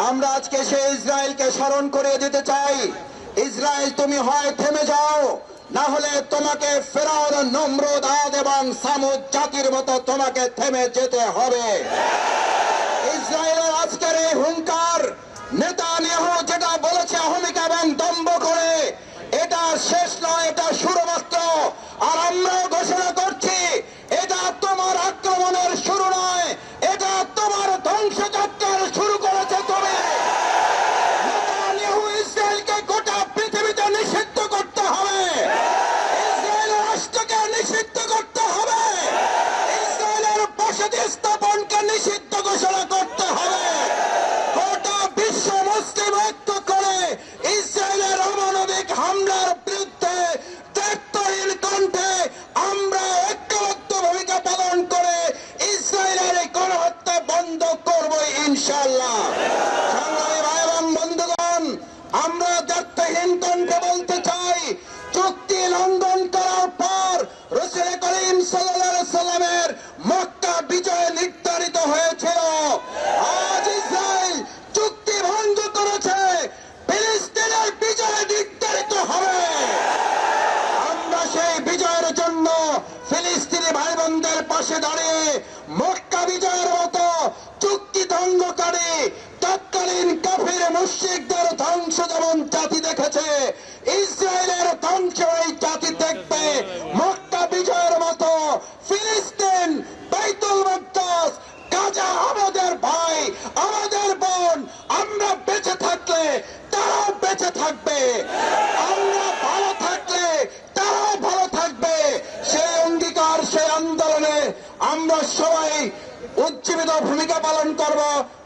আমরা আজকে সেই ইসরায়েলকে স্মরণ করে দিতে চাই, ইসরায়েল তুমি হয় থেমে যাও, না হলে তোমাকে ফেরাউন, নমরুদ, আদ এবং সামুদ জাতির মতো তোমাকে থেমে যেতে হবে। ইসরায়েলের আজকের এই হুঙ্কার, নেতানিয়াহু যেটা বলেছে অহমিকা এবং দম্ভ করে, এটা শেষ নয়, এটা শুরু মাত্র। আর আমরাও ঘোষণা করছি, এটা তোমার আক্রমণের শুরু নয়, এটা তোমার ধ্বংসযাত্রার শুরু করেছে তুমি। নেতানিয়াহু ইসরায়েলকে গোটা পৃথিবীতে নিষিদ্ধ করতে হবে, ইসরায়েলের রাষ্ট্রকে নিষিদ্ধ করতে হবে, ইসরায়েলের বসতি স্থাপনকে নিষিদ্ধ ঘোষণা করতে হবে। গোটা বিশ্ব মুসলিম ঐক্য করে ইসরায়েলের অমানবিক হামলার বিরুদ্ধে ত্যাগহীন কণ্ঠে আমরা ঐক্যবদ্ধ ভূমিকা পালন করে ইসরায়েলের এই গণহত্যা বন্ধ করব ইনশাআল্লাহ। সংগ্রামী ভাই এবং বন্ধুগণ, আমরা ত্যাগহীন কণ্ঠে বলতে চাই, চুক্তি লঙ্ঘন করার পর রাসূল করিম সাল্লাল্লাহু আলাইহি সাল্লামের মক্কা বিজয় নির্ধারিত হয়েছিল। আজ ইসরায়েল চুক্তি ভঙ্গ করেছে, ফিলিস্তিনের বিজয় নির্ধারিত হবে। আমরা সেই বিজয়ের জন্য ফিলিস্তিনি ভাই বোনদের পাশে দাঁড়িয়ে মক্কা বিজয়ের মতো চুক্তি ধ্বংসকারী তৎকালীন কাফির মুশরিকদের ধ্বংস যেমন জাতি দেখেছে, ইসরায়েলের ধ্বংস এই জাতি দেখবে। মক্কা বিজয়ের মতো ফিলিস্তিন, বাইতুল মুকদ্দাস, গাজা আমাদের